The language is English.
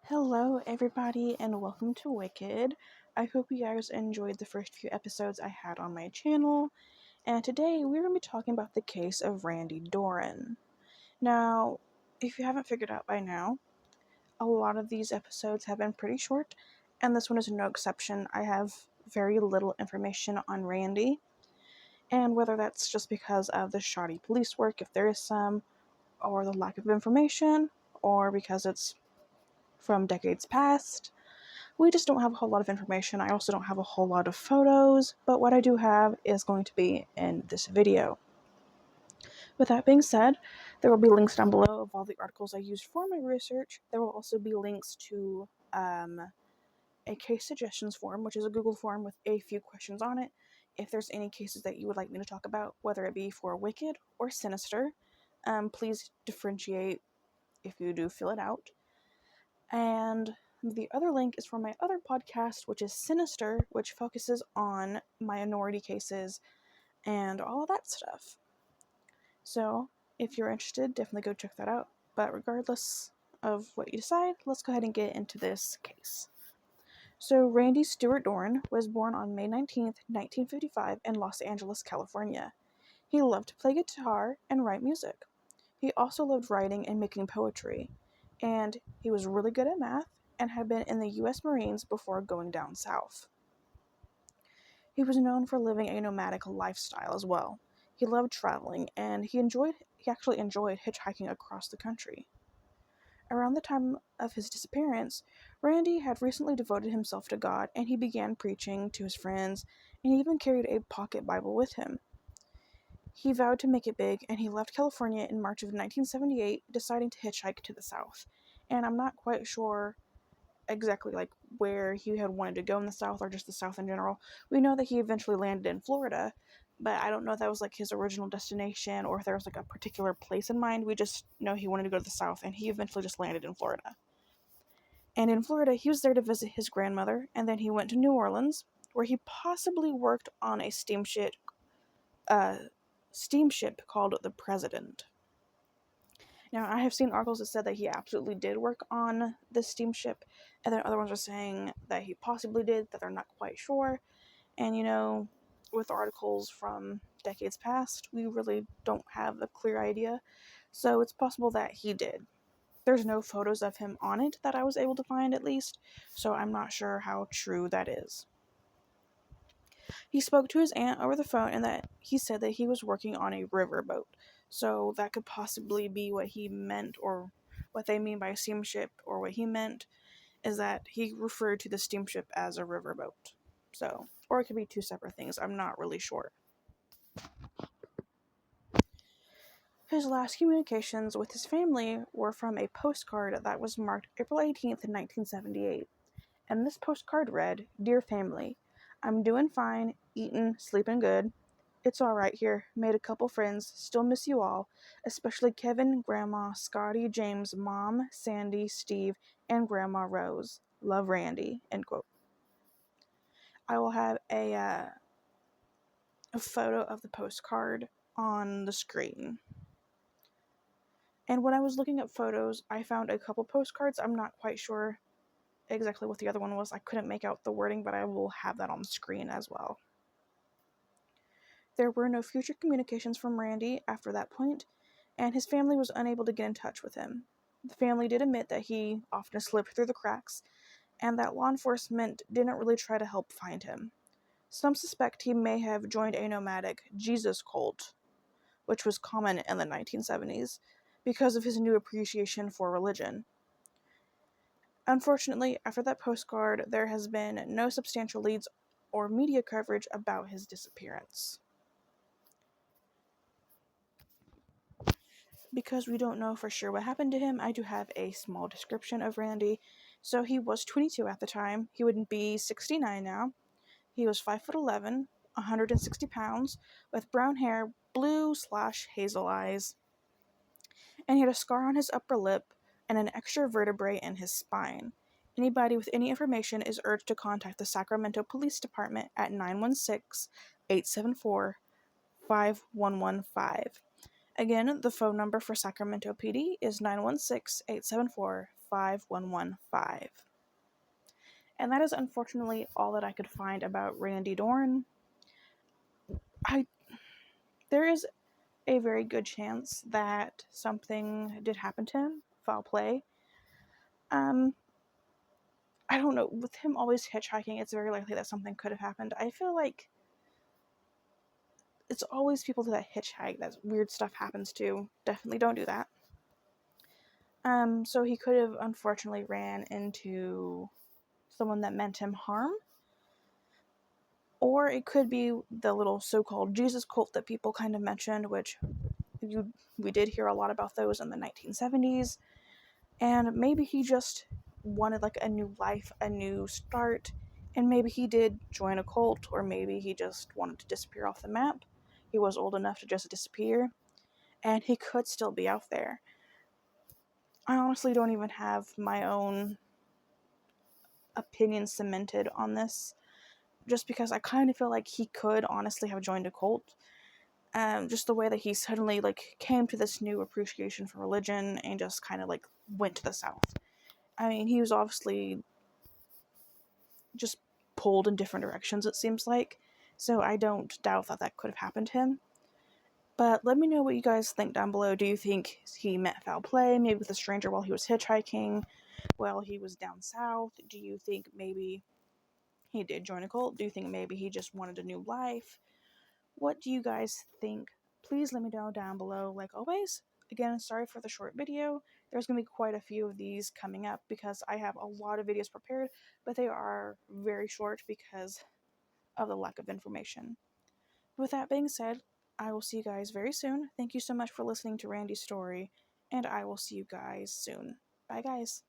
Hello, everybody, and welcome to Wicked. I hope you guys enjoyed the first few episodes I had on my channel, and today we're going to be talking about the case of Randy Doran. Now, if you haven't figured out by now, a lot of these episodes have been pretty short, and this one is no exception. I have very little information on Randy, and whether that's just because of the shoddy police work, if there is some, or the lack of information, or because it's from decades past. We just don't have a whole lot of information. I also don't have a whole lot of photos, but what I do have is going to be in this video. With that being said, there will be links down below of all the articles I used for my research. There will also be links to a case suggestions form, which is a Google form with a few questions on it. If there's any cases that you would like me to talk about, whether it be for Wicked or Sinister, please differentiate if you do fill it out. And the other link is for my other podcast, which is Sinister, which focuses on minority cases and all of that stuff. So, if you're interested, definitely go check that out. But regardless of what you decide, let's go ahead and get into this case. So, Randy Stewart Doran was born on May 19th, 1955 in Los Angeles, California. He loved to play guitar and write music. He also loved writing and making poetry, and he was really good at math and had been in the U.S. Marines before going down south. He was known for living a nomadic lifestyle as well. He loved traveling, and he actually enjoyed hitchhiking across the country. Around the time of his disappearance, Randy had recently devoted himself to God, and he began preaching to his friends, and he even carried a pocket Bible with him. He vowed to make it big, and he left California in March of 1978, deciding to hitchhike to the south. And I'm not quite sure exactly where he had wanted to go in the south, or just the south in general. We know that he eventually landed in Florida, but I don't know if that was his original destination or if there was a particular place in mind. We just know he wanted to go to the south, and he eventually just landed in Florida. And in Florida, he was there to visit his grandmother, and then he went to New Orleans, where he possibly worked on a steamship called the President. Now, I have seen articles that said that he absolutely did work on the steamship, and then other ones are saying that he possibly did, that they're not quite sure. And, with articles from decades past, we really don't have a clear idea. So it's possible that he did. There's no photos of him on it that I was able to find, at least, so I'm not sure how true that is. He spoke to his aunt over the phone, and that he said that he was working on a riverboat. So that could possibly be what he meant, or what they mean by a steamship, or what he meant is that he referred to the steamship as a riverboat. So, or it could be two separate things. I'm not really sure. His last communications with his family were from a postcard that was marked April 18th, 1978. And this postcard read, "Dear family, I'm doing fine, eating, sleeping good. It's alright here. Made a couple friends. Still miss you all, especially Kevin, Grandma, Scotty, James, Mom, Sandy, Steve, and Grandma Rose. Love, Randy." End quote. I will have a photo of the postcard on the screen. And when I was looking up photos, I found a couple postcards. I'm not quite sure exactly what the other one was. I couldn't make out the wording, but I will have that on the screen as well. There were no future communications from Randy after that point, and his family was unable to get in touch with him. The family did admit that he often slipped through the cracks, and that law enforcement didn't really try to help find him. Some suspect he may have joined a nomadic Jesus cult, which was common in the 1970s, because of his new appreciation for religion. Unfortunately, after that postcard, there has been no substantial leads or media coverage about his disappearance. Because we don't know for sure what happened to him, I do have a small description of Randy. So he was 22 at the time. He would be 69 now. He was 5'11", 160 pounds, with brown hair, blue/hazel eyes, and he had a scar on his upper lip and an extra vertebrae in his spine. Anybody with any information is urged to contact the Sacramento Police Department at 916-874-5115. Again, the phone number for Sacramento PD is 916-874-5115. And that is unfortunately all that I could find about Randy Doran. There is a very good chance that something did happen to him, foul play. I don't know, with him always hitchhiking, it's very likely that something could have happened. I feel like it's always people that hitchhike that weird stuff happens to. Definitely don't do that. So he could have unfortunately ran into someone that meant him harm. Or it could be the little so-called Jesus cult that people kind of mentioned, which we did hear a lot about those in the 1970s. And maybe he just wanted like a new life, a new start, and maybe he did join a cult, or maybe he just wanted to disappear off the map. He was old enough to just disappear, and he could still be out there. I honestly don't even have my own opinion cemented on this, just because I kind of feel like he could honestly have joined a cult. Just the way that he suddenly like came to this new appreciation for religion and just kind of like went to the South. I mean, he was obviously just pulled in different directions, it seems like. So I don't doubt that that could have happened to him. But let me know what you guys think down below. Do you think he met foul play, maybe with a stranger while he was hitchhiking, while he was down south? Do you think maybe he did join a cult? Do you think maybe he just wanted a new life? What do you guys think? Please let me know down below, like always. Again, sorry for the short video. There's going to be quite a few of these coming up because I have a lot of videos prepared, but they are very short because of the lack of information. With that being said, I will see you guys very soon. Thank you so much for listening to Randy's story, and I will see you guys soon. Bye, guys.